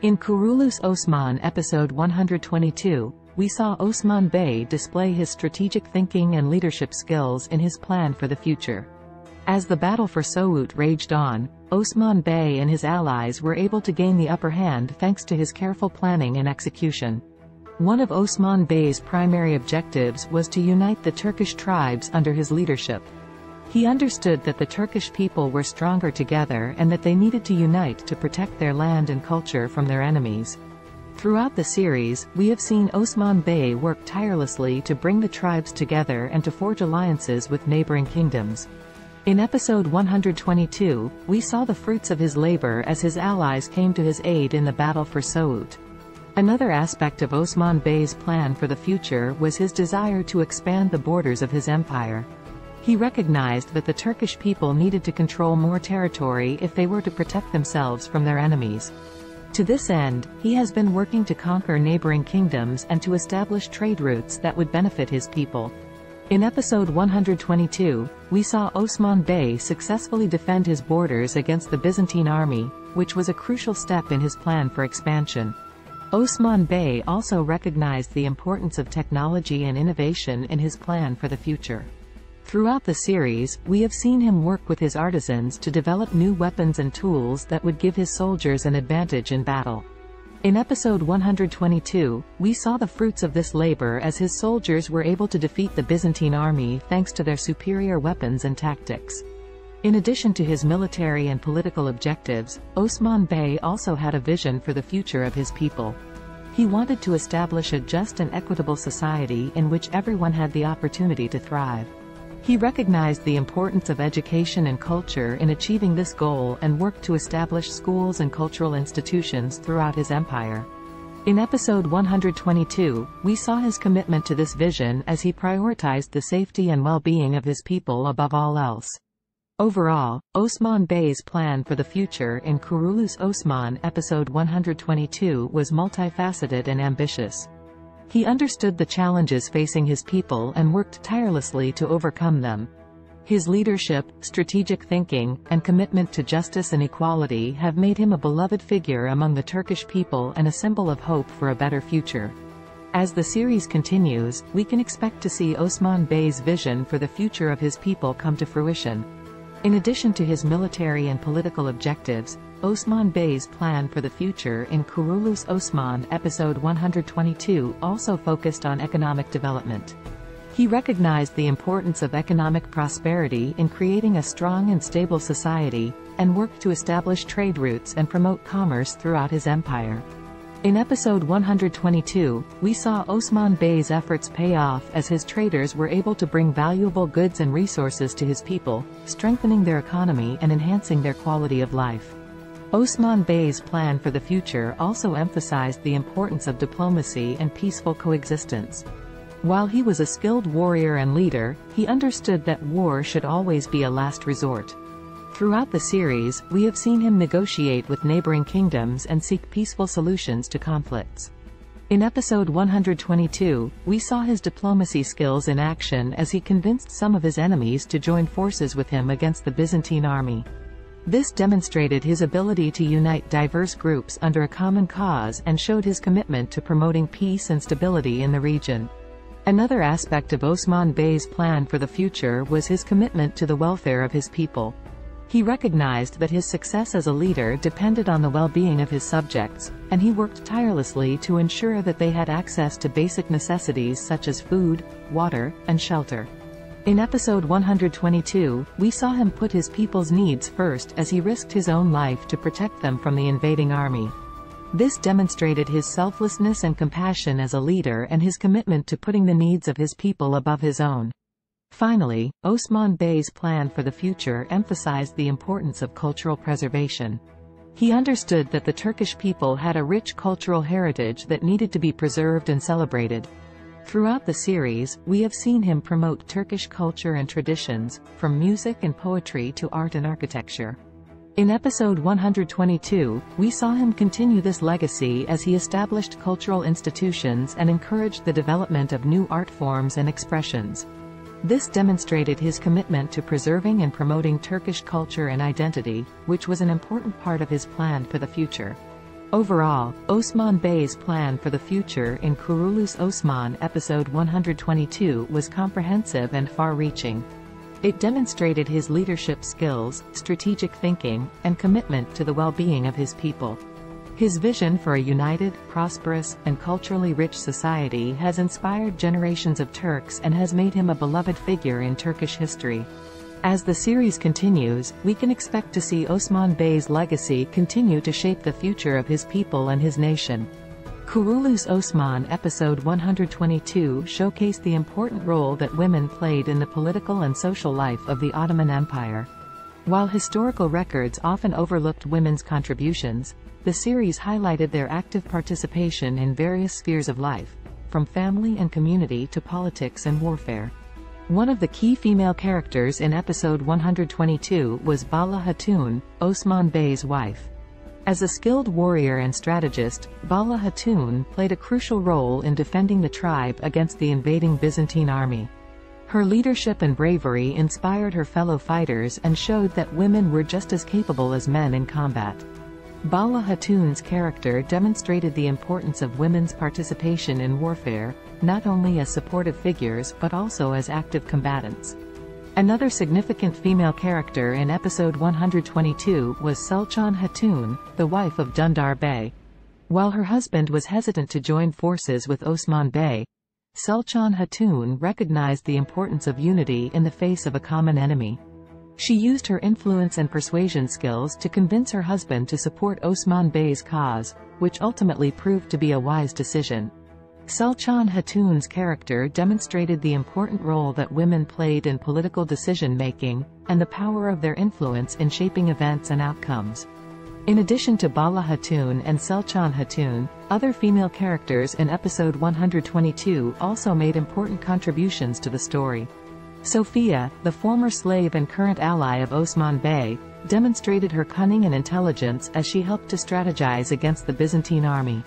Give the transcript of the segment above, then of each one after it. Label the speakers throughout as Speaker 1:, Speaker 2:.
Speaker 1: In Kuruluş Osman episode 122, we saw Osman Bey display his strategic thinking and leadership skills in his plan for the future. As the battle for Soğut raged on, Osman Bey and his allies were able to gain the upper hand thanks to his careful planning and execution. One of Osman Bey's primary objectives was to unite the Turkish tribes under his leadership. He understood that the Turkish people were stronger together and that they needed to unite to protect their land and culture from their enemies. Throughout the series, we have seen Osman Bey work tirelessly to bring the tribes together and to forge alliances with neighboring kingdoms. In episode 122, we saw the fruits of his labor as his allies came to his aid in the battle for Soğut. Another aspect of Osman Bey's plan for the future was his desire to expand the borders of his empire. He recognized that the Turkish people needed to control more territory if they were to protect themselves from their enemies. To this end, he has been working to conquer neighboring kingdoms and to establish trade routes that would benefit his people. In episode 122, we saw Osman Bey successfully defend his borders against the Byzantine army, which was a crucial step in his plan for expansion. Osman Bey also recognized the importance of technology and innovation in his plan for the future. Throughout the series, we have seen him work with his artisans to develop new weapons and tools that would give his soldiers an advantage in battle. In episode 122, we saw the fruits of this labor as his soldiers were able to defeat the Byzantine army thanks to their superior weapons and tactics. In addition to his military and political objectives, Osman Bey also had a vision for the future of his people. He wanted to establish a just and equitable society in which everyone had the opportunity to thrive. He recognized the importance of education and culture in achieving this goal and worked to establish schools and cultural institutions throughout his empire. In episode 122, we saw his commitment to this vision as he prioritized the safety and well-being of his people above all else. Overall, Osman Bey's plan for the future in Kuruluş Osman episode 122 was multifaceted and ambitious. He understood the challenges facing his people and worked tirelessly to overcome them. His leadership, strategic thinking, and commitment to justice and equality have made him a beloved figure among the Turkish people and a symbol of hope for a better future. As the series continues, we can expect to see Osman Bey's vision for the future of his people come to fruition. In addition to his military and political objectives, Osman Bey's plan for the future in Kuruluş Osman episode 122 also focused on economic development. He recognized the importance of economic prosperity in creating a strong and stable society, and worked to establish trade routes and promote commerce throughout his empire. In episode 122, we saw Osman Bey's efforts pay off as his traders were able to bring valuable goods and resources to his people, strengthening their economy and enhancing their quality of life. Osman Bey's plan for the future also emphasized the importance of diplomacy and peaceful coexistence. While he was a skilled warrior and leader, he understood that war should always be a last resort. Throughout the series, we have seen him negotiate with neighboring kingdoms and seek peaceful solutions to conflicts. In episode 122, we saw his diplomacy skills in action as he convinced some of his enemies to join forces with him against the Byzantine army. This demonstrated his ability to unite diverse groups under a common cause and showed his commitment to promoting peace and stability in the region. Another aspect of Osman Bey's plan for the future was his commitment to the welfare of his people. He recognized that his success as a leader depended on the well-being of his subjects, and he worked tirelessly to ensure that they had access to basic necessities such as food, water, and shelter. In episode 122, we saw him put his people's needs first as he risked his own life to protect them from the invading army. This demonstrated his selflessness and compassion as a leader and his commitment to putting the needs of his people above his own. Finally, Osman Bey's plan for the future emphasized the importance of cultural preservation. He understood that the Turkish people had a rich cultural heritage that needed to be preserved and celebrated. Throughout the series, we have seen him promote Turkish culture and traditions, from music and poetry to art and architecture. In episode 122, we saw him continue this legacy as he established cultural institutions and encouraged the development of new art forms and expressions. This demonstrated his commitment to preserving and promoting Turkish culture and identity, which was an important part of his plan for the future. Overall, Osman Bey's plan for the future in Kuruluş Osman episode 122 was comprehensive and far-reaching. It demonstrated his leadership skills, strategic thinking, and commitment to the well-being of his people. His vision for a united, prosperous, and culturally rich society has inspired generations of Turks and has made him a beloved figure in Turkish history. As the series continues, we can expect to see Osman Bey's legacy continue to shape the future of his people and his nation. Kuruluş Osman episode 122 showcased the important role that women played in the political and social life of the Ottoman Empire. While historical records often overlooked women's contributions, the series highlighted their active participation in various spheres of life, from family and community to politics and warfare. One of the key female characters in episode 122 was Bala Hatun, Osman Bey's wife. As a skilled warrior and strategist, Bala Hatun played a crucial role in defending the tribe against the invading Byzantine army. Her leadership and bravery inspired her fellow fighters and showed that women were just as capable as men in combat. Bala Hatun's character demonstrated the importance of women's participation in warfare, not only as supportive figures but also as active combatants. Another significant female character in episode 122 was Sultan Hatun, the wife of Dündar Bey. While her husband was hesitant to join forces with Osman Bey, Sultan Hatun recognized the importance of unity in the face of a common enemy. She used her influence and persuasion skills to convince her husband to support Osman Bey's cause, which ultimately proved to be a wise decision. Sultan Hatun's character demonstrated the important role that women played in political decision-making, and the power of their influence in shaping events and outcomes. In addition to Bala Hatun and Sultan Hatun, other female characters in episode 122 also made important contributions to the story. Sophia, the former slave and current ally of Osman Bey, demonstrated her cunning and intelligence as she helped to strategize against the Byzantine army.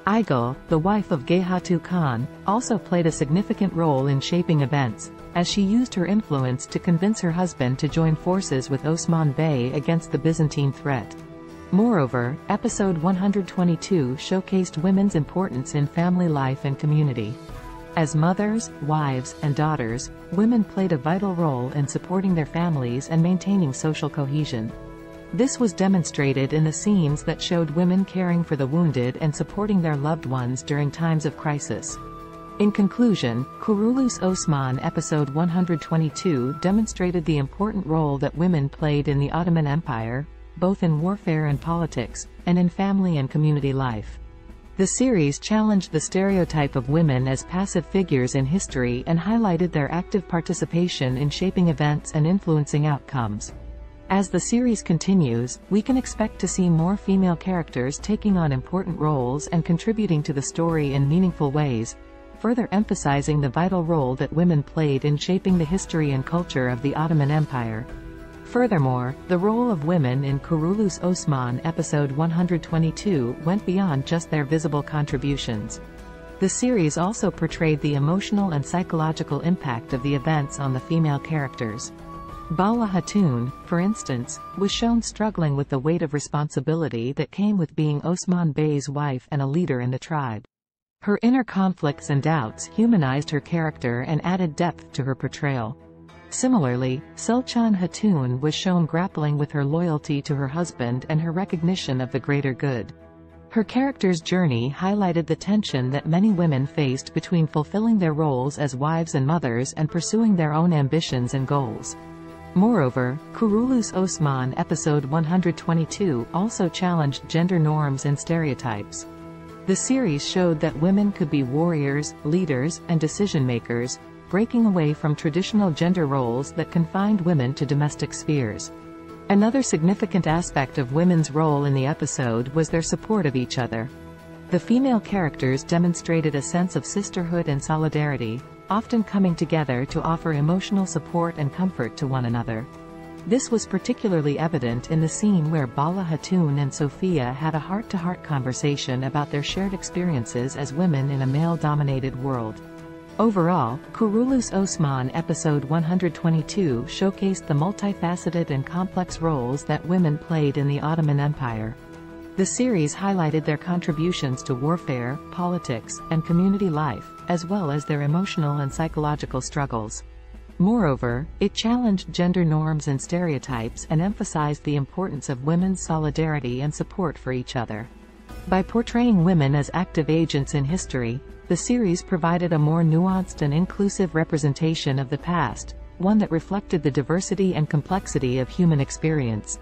Speaker 1: Aygul, the wife of Geyhatu Khan, also played a significant role in shaping events, as she used her influence to convince her husband to join forces with Osman Bey against the Byzantine threat. Moreover, episode 122 showcased women's importance in family life and community. As mothers, wives, and daughters, women played a vital role in supporting their families and maintaining social cohesion. This was demonstrated in the scenes that showed women caring for the wounded and supporting their loved ones during times of crisis. In conclusion, Kuruluş Osman episode 122 demonstrated the important role that women played in the Ottoman Empire, both in warfare and politics, and in family and community life. The series challenged the stereotype of women as passive figures in history and highlighted their active participation in shaping events and influencing outcomes. As the series continues, we can expect to see more female characters taking on important roles and contributing to the story in meaningful ways, further emphasizing the vital role that women played in shaping the history and culture of the Ottoman Empire. Furthermore, the role of women in Kuruluş Osman episode 122 went beyond just their visible contributions. The series also portrayed the emotional and psychological impact of the events on the female characters. Bala Hatun, for instance, was shown struggling with the weight of responsibility that came with being Osman Bey's wife and a leader in the tribe. Her inner conflicts and doubts humanized her character and added depth to her portrayal. Similarly, Sultan Hatun was shown grappling with her loyalty to her husband and her recognition of the greater good. Her character's journey highlighted the tension that many women faced between fulfilling their roles as wives and mothers and pursuing their own ambitions and goals. Moreover, Kuruluş Osman episode 122 also challenged gender norms and stereotypes. The series showed that women could be warriors, leaders, and decision-makers, breaking away from traditional gender roles that confined women to domestic spheres. Another significant aspect of women's role in the episode was their support of each other. The female characters demonstrated a sense of sisterhood and solidarity, often coming together to offer emotional support and comfort to one another. This was particularly evident in the scene where Bala Hatun and Sophia had a heart-to-heart conversation about their shared experiences as women in a male-dominated world. Overall, Kuruluş Osman episode 122 showcased the multifaceted and complex roles that women played in the Ottoman Empire. The series highlighted their contributions to warfare, politics, and community life, as well as their emotional and psychological struggles. Moreover, it challenged gender norms and stereotypes and emphasized the importance of women's solidarity and support for each other. By portraying women as active agents in history, the series provided a more nuanced and inclusive representation of the past, one that reflected the diversity and complexity of human experience.